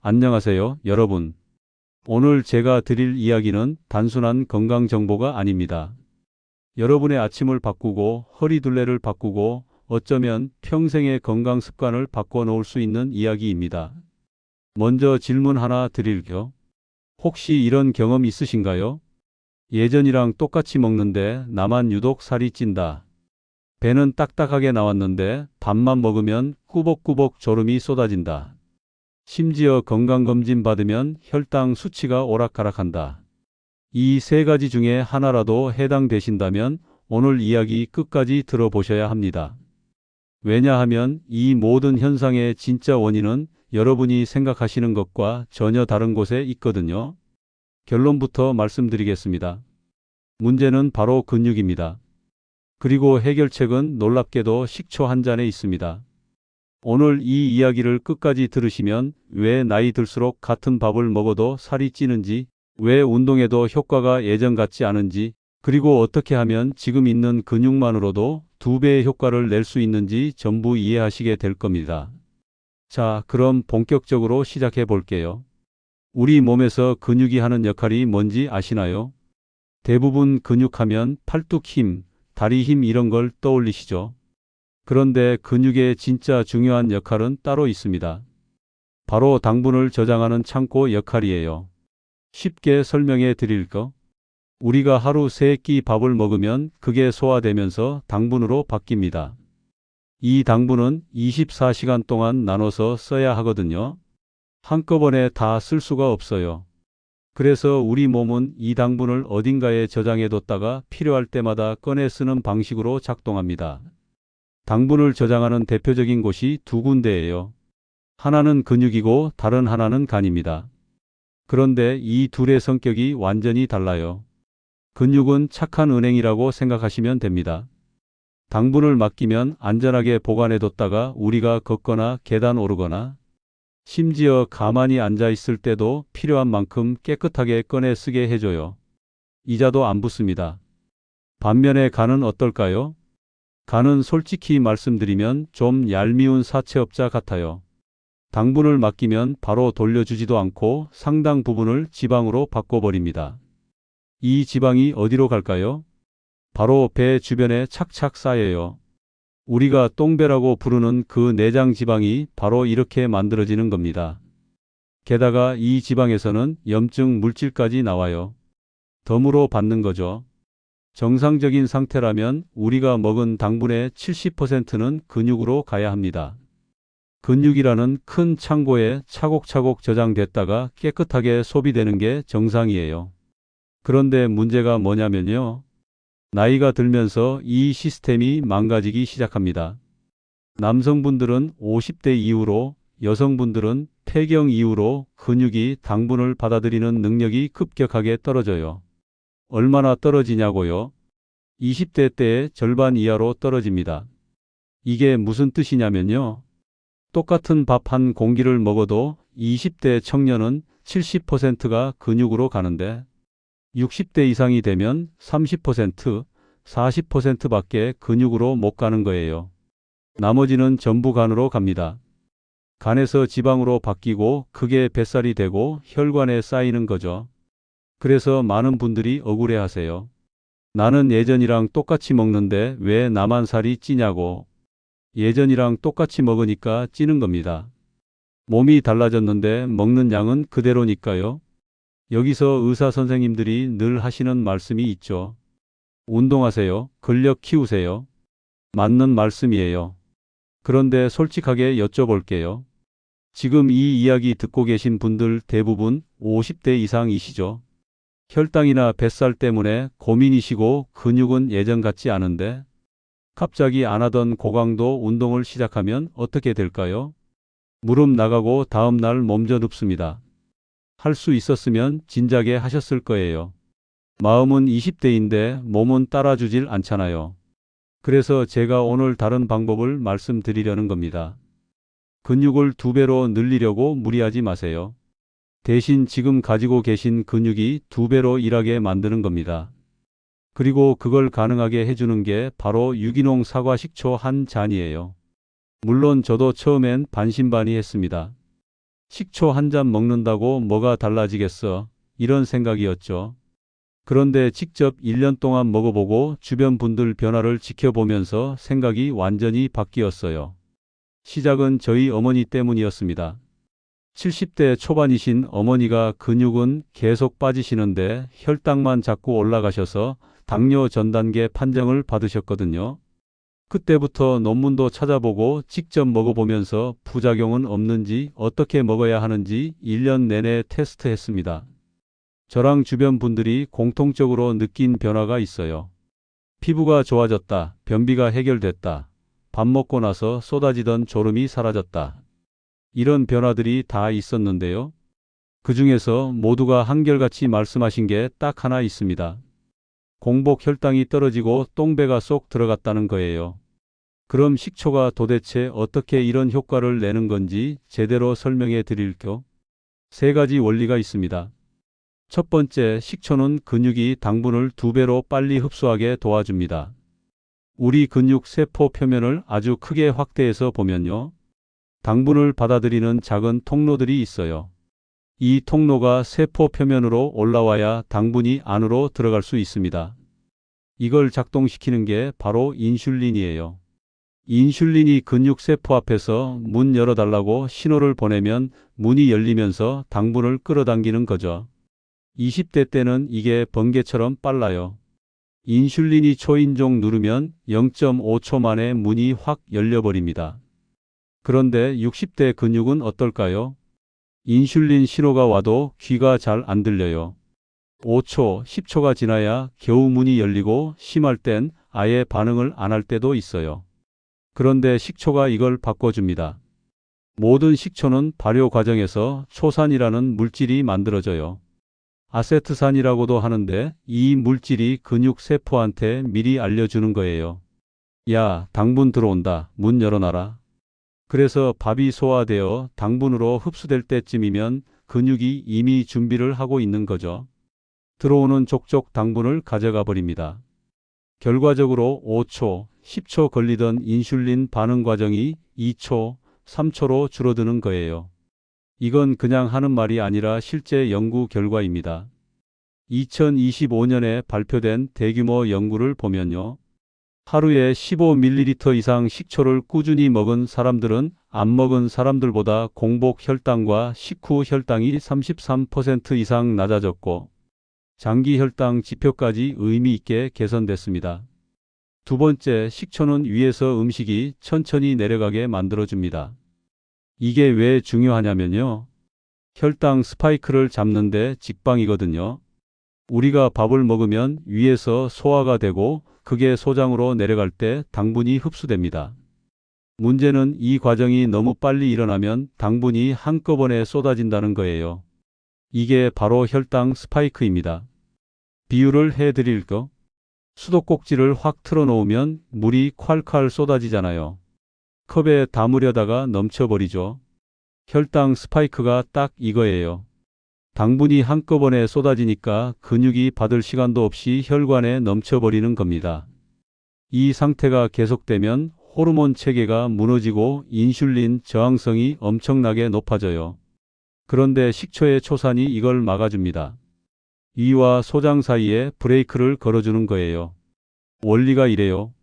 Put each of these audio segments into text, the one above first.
안녕하세요, 여러분. 오늘 제가 드릴 이야기는 단순한 건강 정보가 아닙니다. 여러분의 아침을 바꾸고 허리둘레를 바꾸고 어쩌면 평생의 건강 습관을 바꿔 놓을 수 있는 이야기입니다. 먼저 질문 하나 드릴게요. 혹시 이런 경험 있으신가요? 예전이랑 똑같이 먹는데 나만 유독 살이 찐다. 배는 딱딱하게 나왔는데 밥만 먹으면 꾸벅꾸벅 졸음이 쏟아진다. 심지어 건강검진 받으면 혈당 수치가 오락가락한다. 이 세 가지 중에 하나라도 해당되신다면 오늘 이야기 끝까지 들어보셔야 합니다. 왜냐하면 이 모든 현상의 진짜 원인은 여러분이 생각하시는 것과 전혀 다른 곳에 있거든요. 결론부터 말씀드리겠습니다. 문제는 바로 근육입니다. 그리고 해결책은 놀랍게도 식초 한 잔에 있습니다. 오늘 이 이야기를 끝까지 들으시면 왜 나이 들수록 같은 밥을 먹어도 살이 찌는지, 왜 운동해도 효과가 예전 같지 않은지, 그리고 어떻게 하면 지금 있는 근육만으로도 2배의 효과를 낼 수 있는지 전부 이해하시게 될 겁니다. 자, 그럼 본격적으로 시작해 볼게요. 우리 몸에서 근육이 하는 역할이 뭔지 아시나요? 대부분 근육하면 팔뚝 힘, 다리 힘 이런 걸 떠올리시죠? 그런데 근육의 진짜 중요한 역할은 따로 있습니다. 바로 당분을 저장하는 창고 역할이에요. 쉽게 설명해 드릴까? 우리가 하루 3끼 밥을 먹으면 그게 소화되면서 당분으로 바뀝니다. 이 당분은 24시간 동안 나눠서 써야 하거든요. 한꺼번에 다 쓸 수가 없어요. 그래서 우리 몸은 이 당분을 어딘가에 저장해뒀다가 필요할 때마다 꺼내 쓰는 방식으로 작동합니다. 당분을 저장하는 대표적인 곳이 2군데예요. 하나는 근육이고 다른 하나는 간입니다. 그런데 이 둘의 성격이 완전히 달라요. 근육은 착한 은행이라고 생각하시면 됩니다. 당분을 맡기면 안전하게 보관해뒀다가 우리가 걷거나 계단 오르거나 심지어 가만히 앉아 있을 때도 필요한 만큼 깨끗하게 꺼내 쓰게 해줘요. 이자도 안 붙습니다. 반면에 간은 어떨까요? 간은 솔직히 말씀드리면 좀 얄미운 사채업자 같아요. 당분을 맡기면 바로 돌려주지도 않고 상당 부분을 지방으로 바꿔버립니다. 이 지방이 어디로 갈까요? 바로 배 주변에 착착 쌓여요. 우리가 똥배라고 부르는 그 내장 지방이 바로 이렇게 만들어지는 겁니다. 게다가 이 지방에서는 염증 물질까지 나와요. 덤으로 받는 거죠. 정상적인 상태라면 우리가 먹은 당분의 70%는 근육으로 가야 합니다. 근육이라는 큰 창고에 차곡차곡 저장됐다가 깨끗하게 소비되는 게 정상이에요. 그런데 문제가 뭐냐면요. 나이가 들면서 이 시스템이 망가지기 시작합니다. 남성분들은 50대 이후로, 여성분들은 폐경 이후로 근육이 당분을 받아들이는 능력이 급격하게 떨어져요. 얼마나 떨어지냐고요? 20대 때의 절반 이하로 떨어집니다. 이게 무슨 뜻이냐면요. 똑같은 밥 한 공기를 먹어도 20대 청년은 70%가 근육으로 가는데 60대 이상이 되면 30%, 40%밖에 근육으로 못 가는 거예요. 나머지는 전부 간으로 갑니다. 간에서 지방으로 바뀌고 그게 뱃살이 되고 혈관에 쌓이는 거죠. 그래서 많은 분들이 억울해하세요. 나는 예전이랑 똑같이 먹는데 왜 나만 살이 찌냐고. 예전이랑 똑같이 먹으니까 찌는 겁니다. 몸이 달라졌는데 먹는 양은 그대로니까요. 여기서 의사 선생님들이 늘 하시는 말씀이 있죠. 운동하세요. 근력 키우세요. 맞는 말씀이에요. 그런데 솔직하게 여쭤볼게요. 지금 이 이야기 듣고 계신 분들 대부분 50대 이상이시죠? 혈당이나 뱃살 때문에 고민이시고 근육은 예전 같지 않은데 갑자기 안 하던 고강도 운동을 시작하면 어떻게 될까요? 무릎 나가고 다음 날 몸져 눕습니다. 할 수 있었으면 진작에 하셨을 거예요. 마음은 20대인데 몸은 따라주질 않잖아요. 그래서 제가 오늘 다른 방법을 말씀드리려는 겁니다. 근육을 2배로 늘리려고 무리하지 마세요. 대신 지금 가지고 계신 근육이 2배로 일하게 만드는 겁니다. 그리고 그걸 가능하게 해주는 게 바로 유기농 사과 식초 한 잔이에요. 물론 저도 처음엔 반신반의했습니다. 식초 한 잔 먹는다고 뭐가 달라지겠어? 이런 생각이었죠. 그런데 직접 1년 동안 먹어보고 주변 분들 변화를 지켜보면서 생각이 완전히 바뀌었어요. 시작은 저희 어머니 때문이었습니다. 70대 초반이신 어머니가 근육은 계속 빠지시는데 혈당만 자꾸 올라가셔서 당뇨 전 단계 판정을 받으셨거든요. 그때부터 논문도 찾아보고 직접 먹어보면서 부작용은 없는지 어떻게 먹어야 하는지 1년 내내 테스트했습니다. 저랑 주변 분들이 공통적으로 느낀 변화가 있어요. 피부가 좋아졌다. 변비가 해결됐다. 밥 먹고 나서 쏟아지던 졸음이 사라졌다. 이런 변화들이 다 있었는데요. 그 중에서 모두가 한결같이 말씀하신 게 딱 하나 있습니다. 공복 혈당이 떨어지고 똥배가 쏙 들어갔다는 거예요. 그럼 식초가 도대체 어떻게 이런 효과를 내는 건지 제대로 설명해 드릴게요. 세 가지 원리가 있습니다. 첫 번째, 식초는 근육이 당분을 2배로 빨리 흡수하게 도와줍니다. 우리 근육 세포 표면을 아주 크게 확대해서 보면요. 당분을 받아들이는 작은 통로들이 있어요. 이 통로가 세포 표면으로 올라와야 당분이 안으로 들어갈 수 있습니다. 이걸 작동시키는 게 바로 인슐린이에요. 인슐린이 근육 세포 앞에서 문 열어달라고 신호를 보내면 문이 열리면서 당분을 끌어당기는 거죠. 20대 때는 이게 번개처럼 빨라요. 인슐린이 초인종 누르면 0.5초 만에 문이 확 열려버립니다. 그런데 60대 근육은 어떨까요? 인슐린 신호가 와도 귀가 잘 안 들려요. 5초, 10초가 지나야 겨우 문이 열리고 심할 땐 아예 반응을 안 할 때도 있어요. 그런데 식초가 이걸 바꿔줍니다. 모든 식초는 발효 과정에서 초산이라는 물질이 만들어져요. 아세트산이라고도 하는데 이 물질이 근육 세포한테 미리 알려주는 거예요. 야, 당분 들어온다. 문 열어놔라. 그래서 밥이 소화되어 당분으로 흡수될 때쯤이면 근육이 이미 준비를 하고 있는 거죠. 들어오는 족족 당분을 가져가 버립니다. 결과적으로 5초, 10초 걸리던 인슐린 반응 과정이 2초, 3초로 줄어드는 거예요. 이건 그냥 하는 말이 아니라 실제 연구 결과입니다. 2025년에 발표된 대규모 연구를 보면요. 하루에 15ml 이상 식초를 꾸준히 먹은 사람들은 안 먹은 사람들보다 공복 혈당과 식후 혈당이 33% 이상 낮아졌고 장기 혈당 지표까지 의미 있게 개선됐습니다. 두 번째, 식초는 위에서 음식이 천천히 내려가게 만들어줍니다. 이게 왜 중요하냐면요. 혈당 스파이크를 잡는데 직방이거든요. 우리가 밥을 먹으면 위에서 소화가 되고 그게 소장으로 내려갈 때 당분이 흡수됩니다. 문제는 이 과정이 너무 빨리 일어나면 당분이 한꺼번에 쏟아진다는 거예요. 이게 바로 혈당 스파이크입니다. 비유를 해드릴까? 수도꼭지를 확 틀어놓으면 물이 콸콸 쏟아지잖아요. 컵에 담으려다가 넘쳐버리죠. 혈당 스파이크가 딱 이거예요. 당분이 한꺼번에 쏟아지니까 근육이 받을 시간도 없이 혈관에 넘쳐버리는 겁니다. 이 상태가 계속되면 호르몬 체계가 무너지고 인슐린 저항성이 엄청나게 높아져요. 그런데 식초의 초산이 이걸 막아줍니다. 위와 소장 사이에 브레이크를 걸어주는 거예요. 원리가 이래요.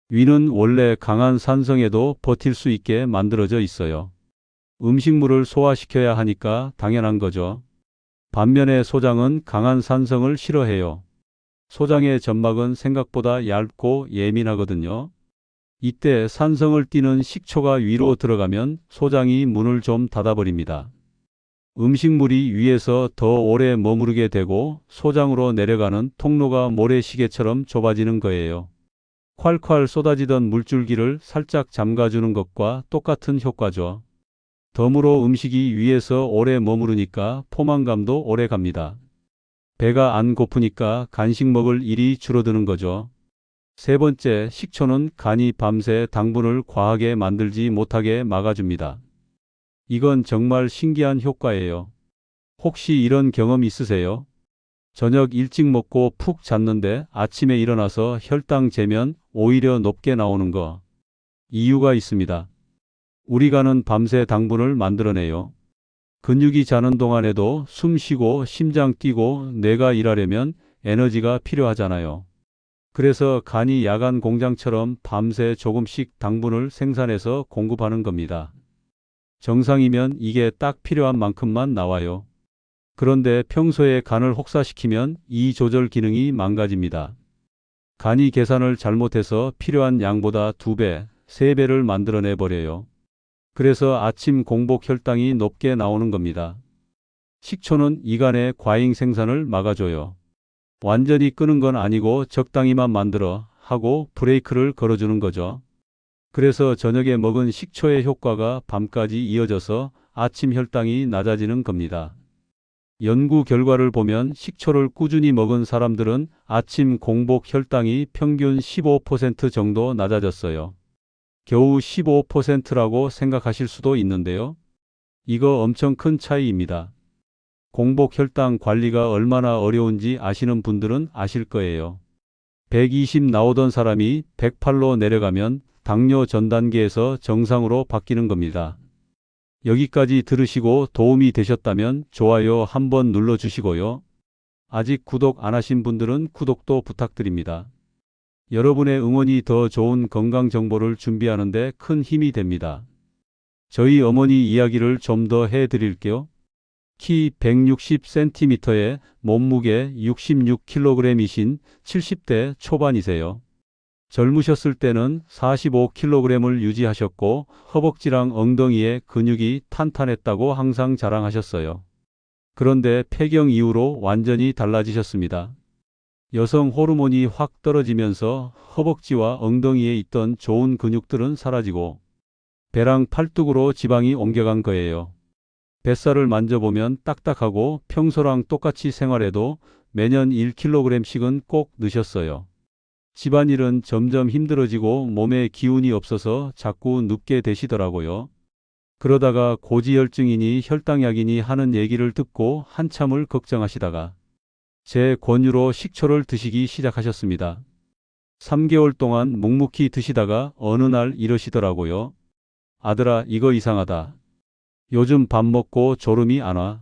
위는 원래 강한 산성에도 버틸 수 있게 만들어져 있어요. 음식물을 소화시켜야 하니까 당연한 거죠. 반면에 소장은 강한 산성을 싫어해요. 소장의 점막은 생각보다 얇고 예민하거든요. 이때 산성을 띠는 식초가 위로 들어가면 소장이 문을 좀 닫아버립니다. 음식물이 위에서 더 오래 머무르게 되고 소장으로 내려가는 통로가 모래시계처럼 좁아지는 거예요. 콸콸 쏟아지던 물줄기를 살짝 잠가주는 것과 똑같은 효과죠. 덤으로 음식이 위에서 오래 머무르니까 포만감도 오래 갑니다. 배가 안 고프니까 간식 먹을 일이 줄어드는 거죠. 세 번째, 식초는 간이 밤새 당분을 과하게 만들지 못하게 막아줍니다. 이건 정말 신기한 효과예요. 혹시 이런 경험 있으세요? 저녁 일찍 먹고 푹 잤는데 아침에 일어나서 혈당 재면 오히려 높게 나오는 거. 이유가 있습니다. 우리 간은 밤새 당분을 만들어내요. 근육이 자는 동안에도 숨 쉬고 심장 뛰고 뇌가 일하려면 에너지가 필요하잖아요. 그래서 간이 야간 공장처럼 밤새 조금씩 당분을 생산해서 공급하는 겁니다. 정상이면 이게 딱 필요한 만큼만 나와요. 그런데 평소에 간을 혹사시키면 이 조절 기능이 망가집니다. 간이 계산을 잘못해서 필요한 양보다 2배, 3배를 만들어내 버려요. 그래서 아침 공복 혈당이 높게 나오는 겁니다. 식초는 이간의 과잉 생산을 막아줘요. 완전히 끄는 건 아니고 적당히만 만들어 하고 브레이크를 걸어주는 거죠. 그래서 저녁에 먹은 식초의 효과가 밤까지 이어져서 아침 혈당이 낮아지는 겁니다. 연구 결과를 보면 식초를 꾸준히 먹은 사람들은 아침 공복 혈당이 평균 15% 정도 낮아졌어요. 겨우 15%라고 생각하실 수도 있는데요. 이거 엄청 큰 차이입니다. 공복 혈당 관리가 얼마나 어려운지 아시는 분들은 아실 거예요. 120 나오던 사람이 108로 내려가면 당뇨 전 단계에서 정상으로 바뀌는 겁니다. 여기까지 들으시고 도움이 되셨다면 좋아요 한번 눌러주시고요. 아직 구독 안 하신 분들은 구독도 부탁드립니다. 여러분의 응원이 더 좋은 건강 정보를 준비하는 데 큰 힘이 됩니다. 저희 어머니 이야기를 좀 더 해드릴게요. 키 160cm에 몸무게 66kg이신 70대 초반이세요. 젊으셨을 때는 45kg을 유지하셨고 허벅지랑 엉덩이에 근육이 탄탄했다고 항상 자랑하셨어요. 그런데 폐경 이후로 완전히 달라지셨습니다. 여성 호르몬이 확 떨어지면서 허벅지와 엉덩이에 있던 좋은 근육들은 사라지고 배랑 팔뚝으로 지방이 옮겨간 거예요. 뱃살을 만져보면 딱딱하고 평소랑 똑같이 생활해도 매년 1kg씩은 꼭 넣으셨어요. 집안일은 점점 힘들어지고 몸에 기운이 없어서 자꾸 눕게 되시더라고요. 그러다가 고지혈증이니 혈당약이니 하는 얘기를 듣고 한참을 걱정하시다가 제 권유로 식초를 드시기 시작하셨습니다. 3개월 동안 묵묵히 드시다가 어느 날 이러시더라고요. 아들아, 이거 이상하다. 요즘 밥 먹고 졸음이 안 와.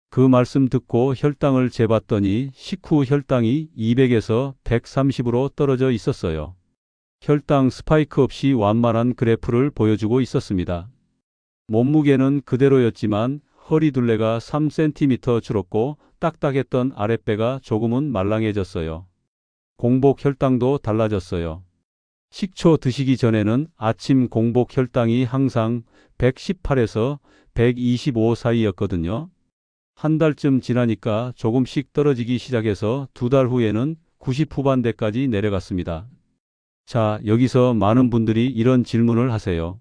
그 말씀 듣고 혈당을 재봤더니 식후 혈당이 200에서 130으로 떨어져 있었어요. 혈당 스파이크 없이 완만한 그래프를 보여주고 있었습니다. 몸무게는 그대로였지만 허리둘레가 3cm 줄었고 딱딱했던 아랫배가 조금은 말랑해졌어요. 공복 혈당도 달라졌어요. 식초 드시기 전에는 아침 공복 혈당이 항상 118에서 125 사이였거든요. 한 달쯤 지나니까 조금씩 떨어지기 시작해서 2달 후에는 90 후반대까지 내려갔습니다. 자, 여기서 많은 분들이 이런 질문을 하세요.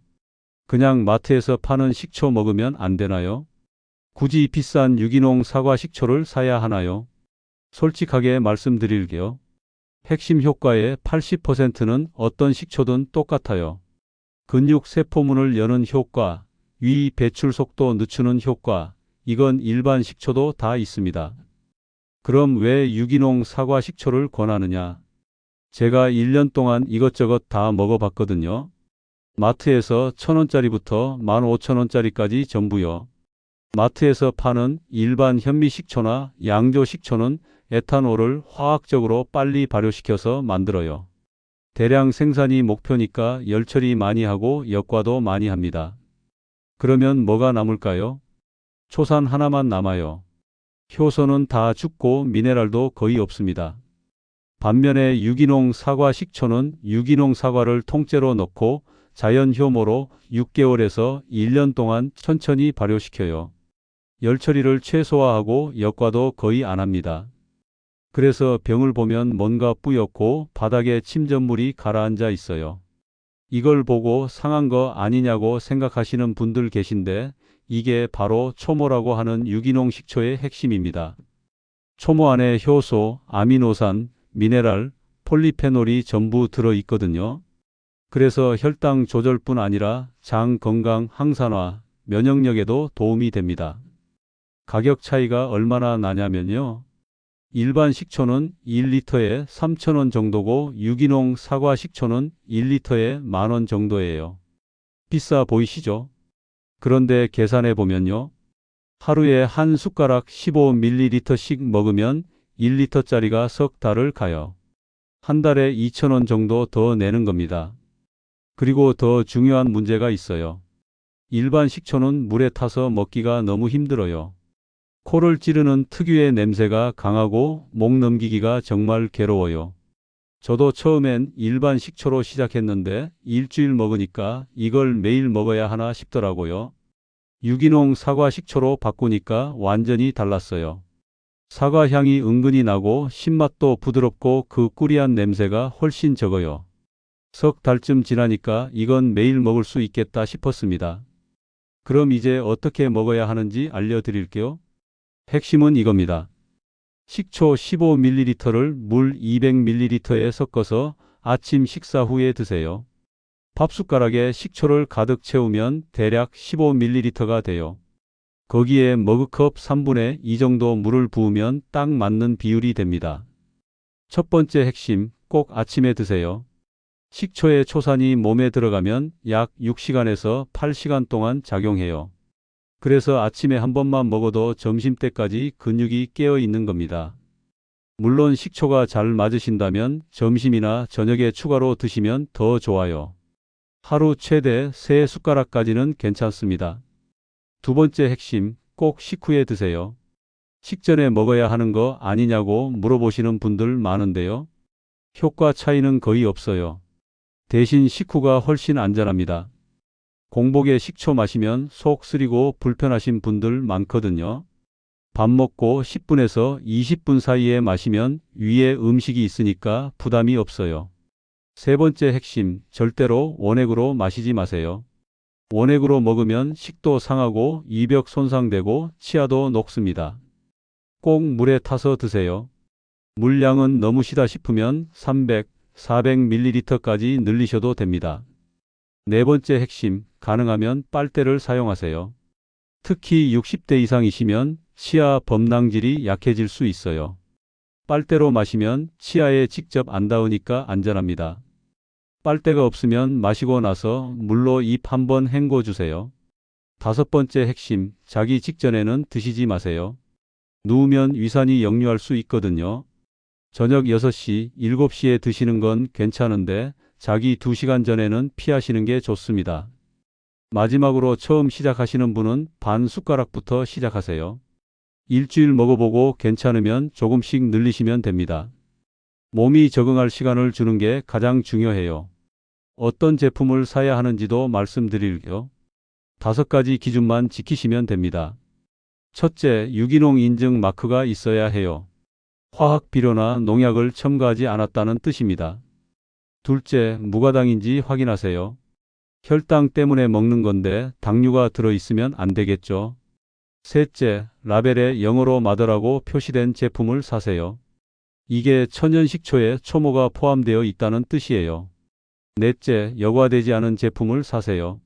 그냥 마트에서 파는 식초 먹으면 안 되나요? 굳이 비싼 유기농 사과 식초를 사야 하나요? 솔직하게 말씀드릴게요. 핵심 효과의 80%는 어떤 식초든 똑같아요. 근육 세포문을 여는 효과, 위 배출 속도 늦추는 효과, 이건 일반 식초도 다 있습니다. 그럼 왜 유기농 사과 식초를 권하느냐? 제가 1년 동안 이것저것 다 먹어봤거든요. 마트에서 1,000원짜리부터 15,000원짜리까지 전부요. 마트에서 파는 일반 현미식초나 양조식초는 에탄올을 화학적으로 빨리 발효시켜서 만들어요. 대량 생산이 목표니까 열처리 많이 하고 역과도 많이 합니다. 그러면 뭐가 남을까요? 초산 하나만 남아요. 효소는 다 죽고 미네랄도 거의 없습니다. 반면에 유기농 사과 식초는 유기농 사과를 통째로 넣고 자연 효모로 6개월에서 1년 동안 천천히 발효시켜요. 열 처리를 최소화하고 역과도 거의 안 합니다. 그래서 병을 보면 뭔가 뿌옇고 바닥에 침전물이 가라앉아 있어요. 이걸 보고 상한 거 아니냐고 생각하시는 분들 계신데 이게 바로 초모라고 하는 유기농 식초의 핵심입니다. 초모 안에 효소, 아미노산, 미네랄, 폴리페놀이 전부 들어 있거든요. 그래서 혈당 조절뿐 아니라 장 건강 항산화, 면역력에도 도움이 됩니다. 가격 차이가 얼마나 나냐면요. 일반 식초는 1리터에 3,000원 정도고 유기농 사과 식초는 1리터에 10,000원 정도예요. 비싸 보이시죠? 그런데 계산해 보면요. 하루에 한 숟가락 15ml씩 먹으면 1리터짜리가 석 달을 가요. 한 달에 2,000원 정도 더 내는 겁니다. 그리고 더 중요한 문제가 있어요. 일반 식초는 물에 타서 먹기가 너무 힘들어요. 코를 찌르는 특유의 냄새가 강하고 목 넘기기가 정말 괴로워요. 저도 처음엔 일반 식초로 시작했는데 일주일 먹으니까 이걸 매일 먹어야 하나 싶더라고요. 유기농 사과 식초로 바꾸니까 완전히 달랐어요. 사과 향이 은근히 나고 신맛도 부드럽고 그 꾸리한 냄새가 훨씬 적어요. 석 달쯤 지나니까 이건 매일 먹을 수 있겠다 싶었습니다. 그럼 이제 어떻게 먹어야 하는지 알려드릴게요. 핵심은 이겁니다. 식초 15ml를 물 200ml에 섞어서 아침 식사 후에 드세요. 밥숟가락에 식초를 가득 채우면 대략 15ml가 돼요. 거기에 머그컵 3분의 2 정도 물을 부으면 딱 맞는 비율이 됩니다. 첫 번째 핵심, 꼭 아침에 드세요. 식초의 초산이 몸에 들어가면 약 6시간에서 8시간 동안 작용해요. 그래서 아침에 한 번만 먹어도 점심때까지 근육이 깨어 있는 겁니다. 물론 식초가 잘 맞으신다면 점심이나 저녁에 추가로 드시면 더 좋아요. 하루 최대 3숟가락까지는 괜찮습니다. 두 번째 핵심, 꼭 식후에 드세요. 식전에 먹어야 하는 거 아니냐고 물어보시는 분들 많은데요. 효과 차이는 거의 없어요. 대신 식후가 훨씬 안전합니다. 공복에 식초 마시면 속 쓰리고 불편하신 분들 많거든요. 밥 먹고 10분에서 20분 사이에 마시면 위에 음식이 있으니까 부담이 없어요. 세 번째 핵심, 절대로 원액으로 마시지 마세요. 원액으로 먹으면 식도 상하고 이벽 손상되고 치아도 녹습니다. 꼭 물에 타서 드세요. 물량은 너무 시다 싶으면 300, 400ml까지 늘리셔도 됩니다. 네 번째 핵심, 가능하면 빨대를 사용하세요. 특히 60대 이상이시면 치아 범랑질이 약해질 수 있어요. 빨대로 마시면 치아에 직접 안 닿으니까 안전합니다. 빨대가 없으면 마시고 나서 물로 입 한번 헹궈 주세요. 다섯 번째 핵심, 자기 직전에는 드시지 마세요. 누우면 위산이 역류할 수 있거든요. 저녁 6시, 7시에 드시는 건 괜찮은데 자기 2시간 전에는 피하시는 게 좋습니다. 마지막으로 처음 시작하시는 분은 반 숟가락부터 시작하세요. 일주일 먹어보고 괜찮으면 조금씩 늘리시면 됩니다. 몸이 적응할 시간을 주는 게 가장 중요해요. 어떤 제품을 사야 하는지도 말씀드릴게요. 5가지 기준만 지키시면 됩니다. 첫째, 유기농 인증 마크가 있어야 해요. 화학 비료나 농약을 첨가하지 않았다는 뜻입니다. 둘째, 무가당인지 확인하세요. 혈당 때문에 먹는 건데 당류가 들어있으면 안 되겠죠. 셋째, 라벨에 영어로 마더라고 표시된 제품을 사세요. 이게 천연 식초에 초모가 포함되어 있다는 뜻이에요. 넷째, 여과되지 않은 제품을 사세요.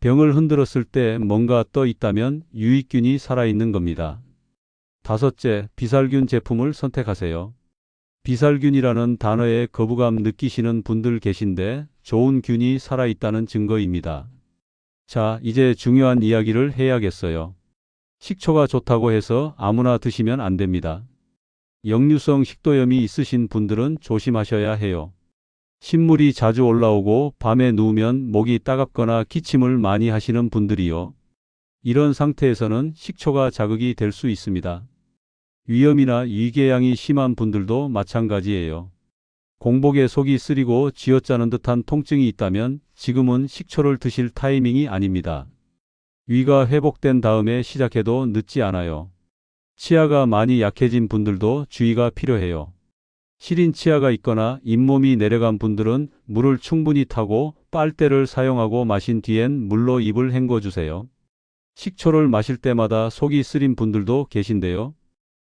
병을 흔들었을 때 뭔가 떠 있다면 유익균이 살아있는 겁니다. 다섯째, 비살균 제품을 선택하세요. 비살균이라는 단어에 거부감 느끼시는 분들 계신데 좋은 균이 살아있다는 증거입니다. 자, 이제 중요한 이야기를 해야겠어요. 식초가 좋다고 해서 아무나 드시면 안 됩니다. 역류성 식도염이 있으신 분들은 조심하셔야 해요. 신물이 자주 올라오고 밤에 누우면 목이 따갑거나 기침을 많이 하시는 분들이요. 이런 상태에서는 식초가 자극이 될 수 있습니다. 위염이나 위궤양이 심한 분들도 마찬가지예요. 공복에 속이 쓰리고 쥐어짜는 듯한 통증이 있다면 지금은 식초를 드실 타이밍이 아닙니다. 위가 회복된 다음에 시작해도 늦지 않아요. 치아가 많이 약해진 분들도 주의가 필요해요. 시린 치아가 있거나 잇몸이 내려간 분들은 물을 충분히 타고 빨대를 사용하고 마신 뒤엔 물로 입을 헹궈 주세요. 식초를 마실 때마다 속이 쓰린 분들도 계신데요.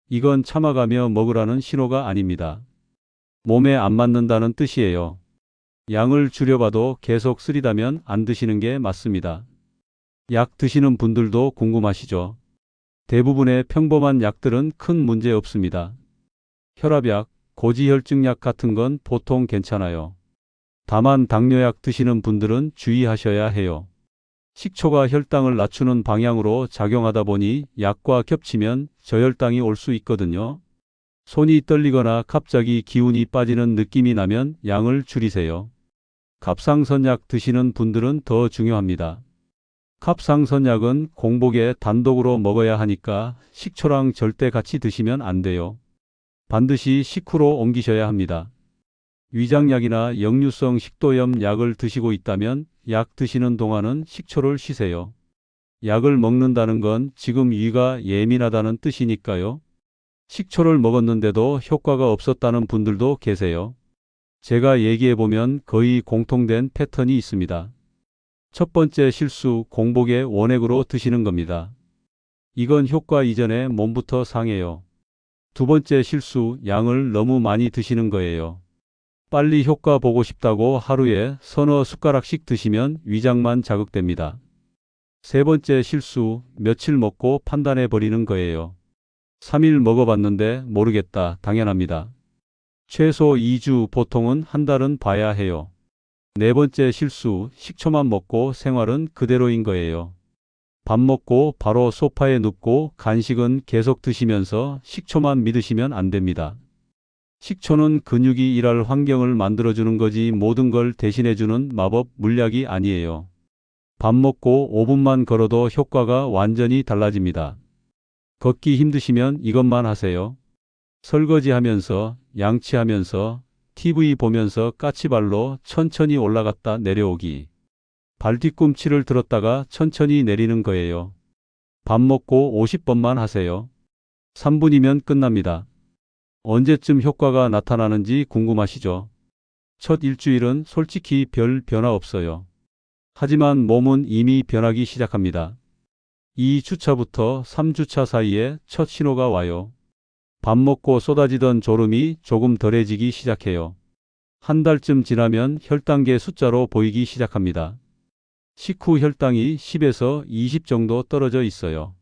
이건 참아가며 먹으라는 신호가 아닙니다. 몸에 안 맞는다는 뜻이에요. 양을 줄여봐도 계속 쓰리다면 안 드시는 게 맞습니다. 약 드시는 분들도 궁금하시죠? 대부분의 평범한 약들은 큰 문제 없습니다. 혈압약, 고지혈증약 같은 건 보통 괜찮아요. 다만 당뇨약 드시는 분들은 주의하셔야 해요. 식초가 혈당을 낮추는 방향으로 작용하다 보니 약과 겹치면 저혈당이 올 수 있거든요. 손이 떨리거나 갑자기 기운이 빠지는 느낌이 나면 양을 줄이세요. 갑상선약 드시는 분들은 더 중요합니다. 갑상선약은 공복에 단독으로 먹어야 하니까 식초랑 절대 같이 드시면 안 돼요. 반드시 식후로 옮기셔야 합니다. 위장약이나 역류성 식도염 약을 드시고 있다면 약 드시는 동안은 식초를 쉬세요. 약을 먹는다는 건 지금 위가 예민하다는 뜻이니까요. 식초를 먹었는데도 효과가 없었다는 분들도 계세요. 제가 얘기해보면 거의 공통된 패턴이 있습니다. 첫 번째 실수, 공복에 원액으로 드시는 겁니다. 이건 효과 이전에 몸부터 상해요. 두 번째 실수, 양을 너무 많이 드시는 거예요. 빨리 효과 보고 싶다고 하루에 서너 숟가락씩 드시면 위장만 자극됩니다. 세 번째 실수, 며칠 먹고 판단해 버리는 거예요. 3일 먹어봤는데 모르겠다. 당연합니다. 최소 2주, 보통은 한 달은 봐야 해요. 네 번째 실수, 식초만 먹고 생활은 그대로인 거예요. 밥 먹고 바로 소파에 눕고 간식은 계속 드시면서 식초만 믿으시면 안 됩니다. 식초는 근육이 일할 환경을 만들어주는 거지 모든 걸 대신해주는 마법 물약이 아니에요. 밥 먹고 5분만 걸어도 효과가 완전히 달라집니다. 걷기 힘드시면 이것만 하세요. 설거지하면서, 양치하면서, TV 보면서 까치발로 천천히 올라갔다 내려오기. 발 뒤꿈치를 들었다가 천천히 내리는 거예요. 밥 먹고 50번만 하세요. 3분이면 끝납니다. 언제쯤 효과가 나타나는지 궁금하시죠? 첫 일주일은 솔직히 별 변화 없어요. 하지만 몸은 이미 변하기 시작합니다. 2주차부터 3주차 사이에 첫 신호가 와요. 밥 먹고 쏟아지던 졸음이 조금 덜해지기 시작해요. 한 달쯤 지나면 혈당계 숫자로 보이기 시작합니다. 식후 혈당이 10에서 20 정도 떨어져 있어요.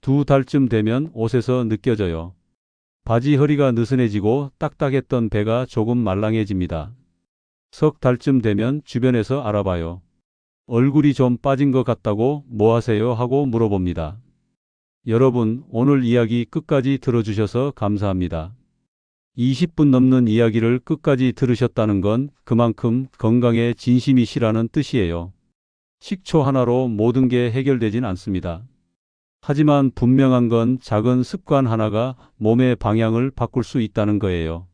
두 달쯤 되면 옷에서 느껴져요. 바지 허리가 느슨해지고 딱딱했던 배가 조금 말랑해집니다. 석 달쯤 되면 주변에서 알아봐요. 얼굴이 좀 빠진 것 같다고 뭐 하세요 하고 물어봅니다. 여러분, 오늘 이야기 끝까지 들어주셔서 감사합니다. 20분 넘는 이야기를 끝까지 들으셨다는 건 그만큼 건강에 진심이시라는 뜻이에요. 식초 하나로 모든 게 해결되진 않습니다. 하지만 분명한 건 작은 습관 하나가 몸의 방향을 바꿀 수 있다는 거예요.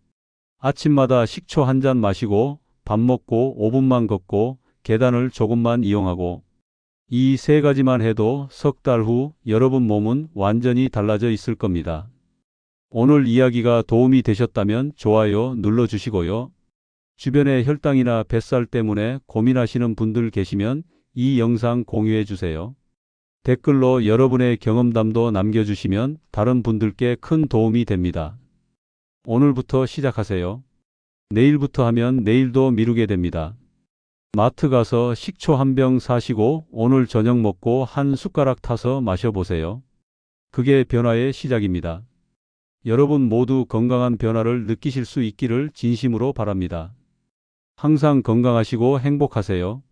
아침마다 식초 한 잔 마시고 밥 먹고 5분만 걷고 계단을 조금만 이용하고 이 세 가지만 해도 석 달 후 여러분 몸은 완전히 달라져 있을 겁니다. 오늘 이야기가 도움이 되셨다면 좋아요 눌러주시고요. 주변에 혈당이나 뱃살 때문에 고민하시는 분들 계시면 이 영상 공유해 주세요. 댓글로 여러분의 경험담도 남겨주시면 다른 분들께 큰 도움이 됩니다. 오늘부터 시작하세요. 내일부터 하면 내일도 미루게 됩니다. 마트 가서 식초 한 병 사시고 오늘 저녁 먹고 한 숟가락 타서 마셔보세요. 그게 변화의 시작입니다. 여러분 모두 건강한 변화를 느끼실 수 있기를 진심으로 바랍니다. 항상 건강하시고 행복하세요.